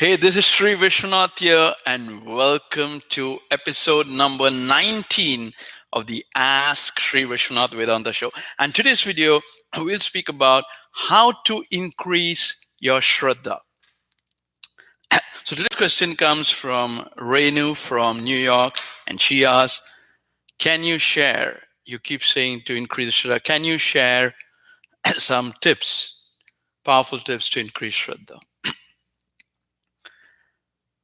Hey, this is Sri Vishwanath here, and welcome to episode number 19 of the Ask Sri Vishwanath Vedanta show. And today's video, we'll speak about how to increase your Shraddha. So today's question comes from Renu from New York, and she asks, can you share? You keep saying to increase Shraddha. Can you share some tips, powerful tips to increase Shraddha?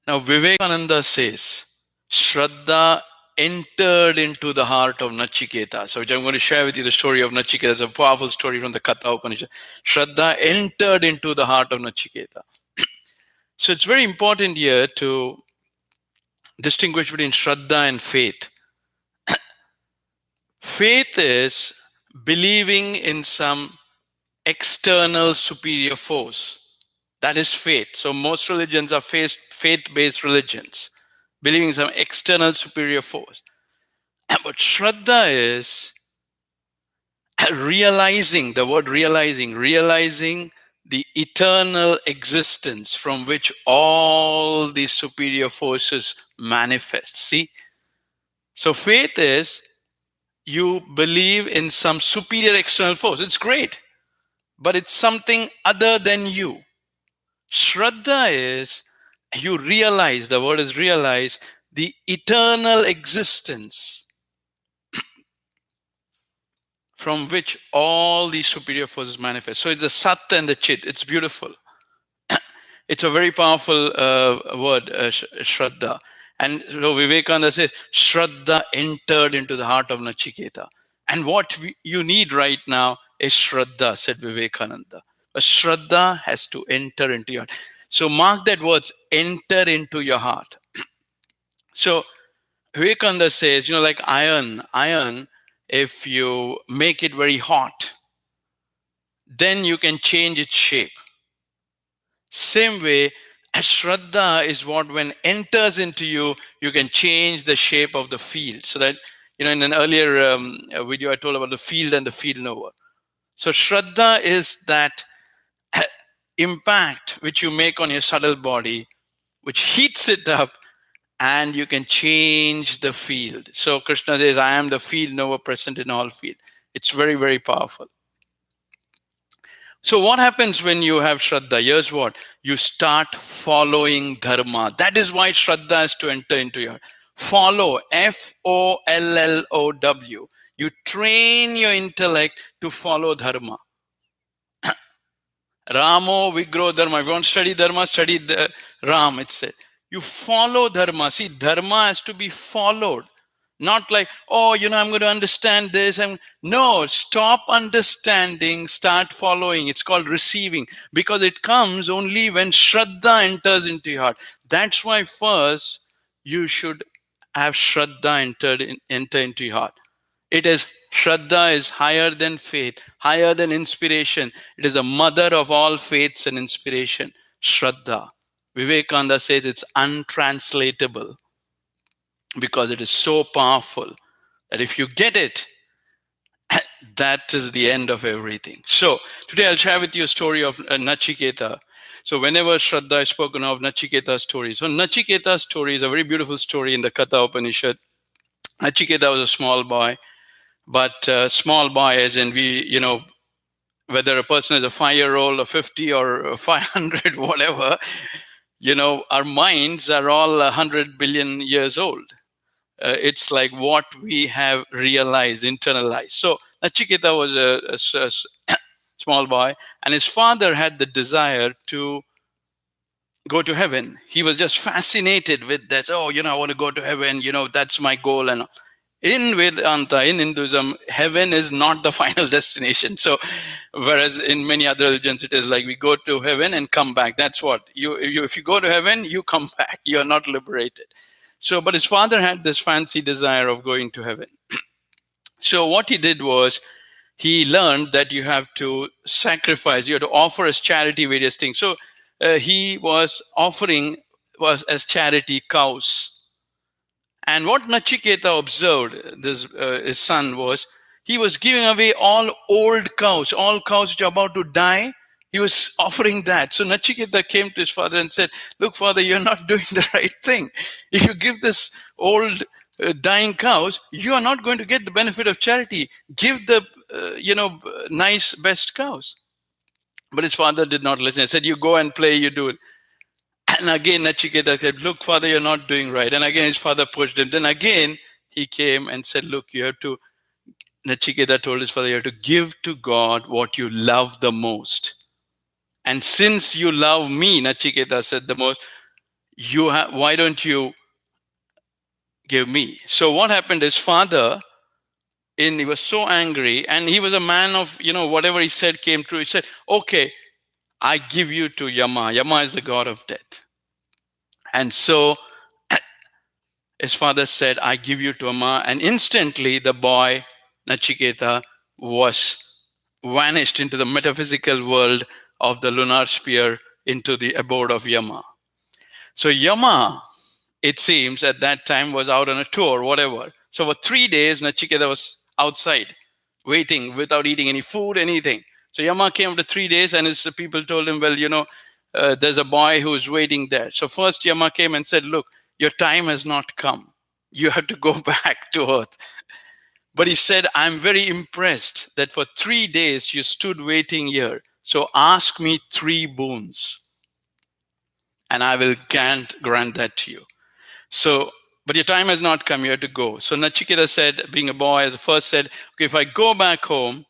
Now, Vivekananda says, Shraddha entered into the heart of Nachiketa. So, I'm going to share with you the story of Nachiketa. It's a powerful story from the Katha Upanishad. Shraddha entered into the heart of Nachiketa. So, it's very important here to distinguish between Shraddha and faith. Faith is believing in some external superior force. That is faith. So, most religions are faith-based religions, believing in some external superior force. But Shraddha is realizing, the word realizing the eternal existence from which all these superior forces manifest. See? So faith is you believe in some superior external force. It's great, but it's something other than you. Shraddha is you realize, the word is realize, the eternal existence from which all these superior forces manifest. So it's the Sat and the Chit. It's beautiful. It's a very powerful word, Shraddha. And so Vivekananda says, Shraddha entered into the heart of Nachiketa. And what you need right now is Shraddha, said Vivekananda. But Shraddha has to enter into your heart. So mark that words, enter into your heart. So Vivekananda says, like iron, if you make it very hot, then you can change its shape. Same way, Shraddha is what when enters into you, you can change the shape of the field. So that, in an earlier video, I told about the field and the field knower. So Shraddha is that impact which you make on your subtle body, which heats it up, and you can change the field. So Krishna says, I am the field knower present in all field. It's very, very powerful. So what happens when you have Shraddha? Here's what. You start following Dharma. That is why Shraddha is to enter into your follow, Follow. You train your intellect to follow Dharma. Ramo Vigro Dharma. If you want to study Dharma, study the Ram, it said. You follow Dharma. See, Dharma has to be followed. Not like, I'm going to understand this. No, stop understanding, start following. It's called receiving, because it comes only when Shraddha enters into your heart. That's why first you should have Shraddha enter into your heart. It is Shraddha is higher than faith, higher than inspiration. It is the mother of all faiths and inspiration. Shraddha. Vivekananda says it's untranslatable, because it is so powerful that if you get it, that is the end of everything. So today I'll share with you a story of Nachiketa. So whenever Shraddha is spoken of, Nachiketa's story. So Nachiketa's story is a very beautiful story in the Katha Upanishad. Nachiketa was a small boy, but small boy as in whether a person is a 5-year-old or 50 or 500, whatever, our minds are all 100 billion years old. It's like what we have realized, internalized. So Nachiketa was a small boy, and his father had the desire to go to heaven. He was just fascinated with that. I want to go to heaven. That's my goal. And in Vedanta, in Hinduism, heaven is not the final destination. So, whereas in many other religions, it is like we go to heaven and come back. That's what if you go to heaven, you come back. You are not liberated. So, but his father had this fancy desire of going to heaven. So what he did was he learned that you have to sacrifice, you have to offer as charity various things. So he was offering as charity cows. And what Nachiketa observed, his son, was he was giving away all old cows, all cows which are about to die. He was offering that. So Nachiketa came to his father and said, look, father, you're not doing the right thing. If you give this old dying cows, you are not going to get the benefit of charity. Give the, nice, best cows. But his father did not listen. He said, you go and play, you do it. And again, Nachiketa said, look, father, you're not doing right. And again, his father pushed him. Then again, he came and said, look, you have to, Nachiketa told his father, you have to give to God what you love the most. And since you love me, Nachiketa said the most, why don't you give me? So what happened, his father, he was so angry, and he was a man of, whatever he said came true. He said, okay, I give you to Yama. Yama is the god of death. And so his father said, I give you to Yama. And instantly the boy, Nachiketa, was vanished into the metaphysical world of the lunar sphere, into the abode of Yama. So Yama, it seems, at that time was out on a tour, whatever. So for 3 days, Nachiketa was outside, waiting without eating any food, anything. So Yama came after 3 days, and his people told him, well, there's a boy who's waiting there. So first Yama came and said, look, your time has not come. You have to go back to earth. But he said, I'm very impressed that for 3 days you stood waiting here. So ask me 3 boons, and I will grant that to you. So, but your time has not come, you have to go. So Nachiketa said, being a boy, as first said, okay, if I go back home,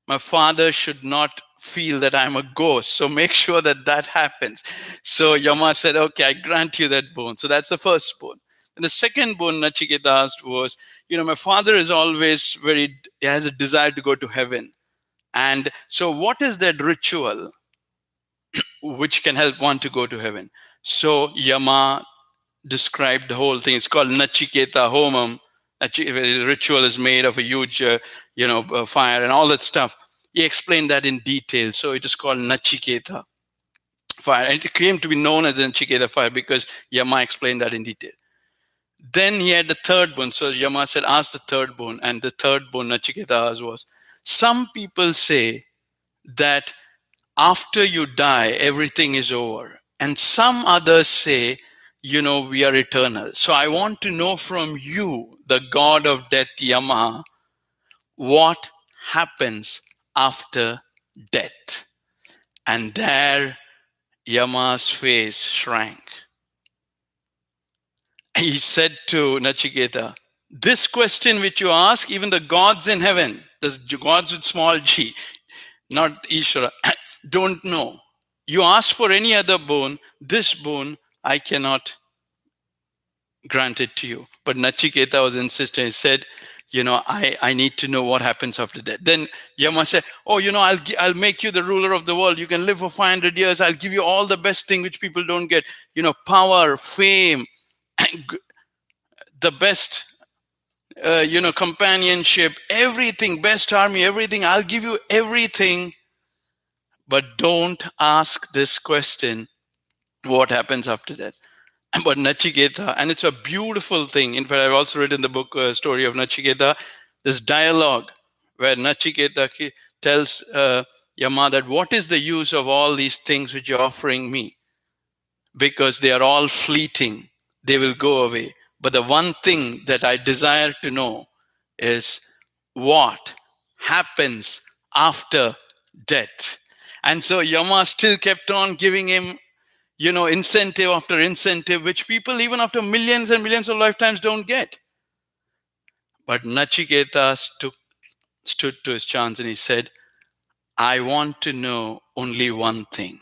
my father should not feel that I'm a ghost. So make sure that happens. So Yama said, okay, I grant you that boon. So that's the first boon. And the second boon Nachiketa asked was, my father is always he has a desire to go to heaven. And so what is that ritual which can help one to go to heaven? So Yama described the whole thing. It's called Nachiketa Homam. The ritual is made of a huge, fire and all that stuff. He explained that in detail. So it is called Nachiketa fire. And it came to be known as the Nachiketa fire because Yama explained that in detail. Then he had the third boon. So Yama said, ask the third boon. And the third boon Nachiketa asked was, some people say that after you die, everything is over. And some others say, we are eternal. So I want to know from you, the god of death, Yama, what happens after death. And there, Yama's face shrank. He said to Nachiketa, this question which you ask, even the gods in heaven, the gods with small g, not Ishvara, don't know. You ask for any other boon, this boon I cannot grant it to you. But Nachiketa was insistent. He said, I need to know what happens after death. Then Yama said, I'll make you the ruler of the world. You can live for 500 years. I'll give you all the best thing which people don't get. Power, fame, the best, companionship, everything, best army, everything. I'll give you everything. But don't ask this question, what happens after death? But Nachiketa, and it's a beautiful thing. In fact, I've also written the book story of Nachiketa, this dialogue where Nachiketa tells Yama that what is the use of all these things which you're offering me? Because they are all fleeting. They will go away. But the one thing that I desire to know is what happens after death. And so Yama still kept on giving him incentive after incentive, which people even after millions and millions of lifetimes don't get. But Nachiketa stood to his chance and he said, I want to know only one thing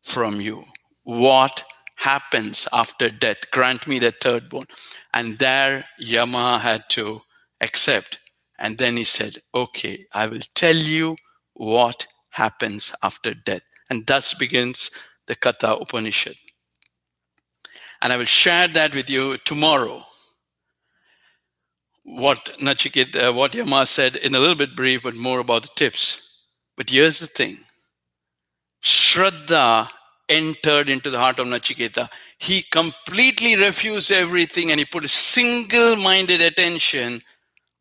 from you. What happens after death? Grant me the third boon. And there Yama had to accept. And then he said, okay, I will tell you what happens after death. And thus begins the Katha Upanishad. And I will share that with you tomorrow. What Yama said in a little bit brief, but more about the tips. But here's the thing. Shraddha entered into the heart of Nachiketa. He completely refused everything and he put a single-minded attention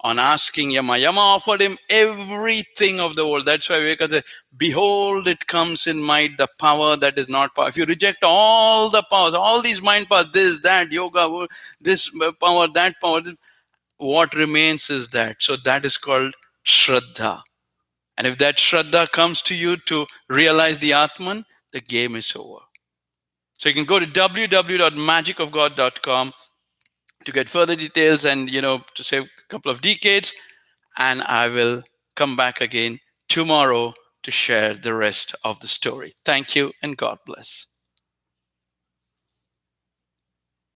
on asking Yama. Yama offered him everything of the world. That's why Vivekananda said, behold, it comes in might, the power that is not power. If you reject all the powers, all these mind powers, this, that, yoga, this power, that power, what remains is that. So that is called Shraddha. And if that Shraddha comes to you to realize the Atman, the game is over. So you can go to www.magicofgod.com to get further details and, to save a couple of decades. And I will come back again tomorrow to share the rest of the story. Thank you and God bless.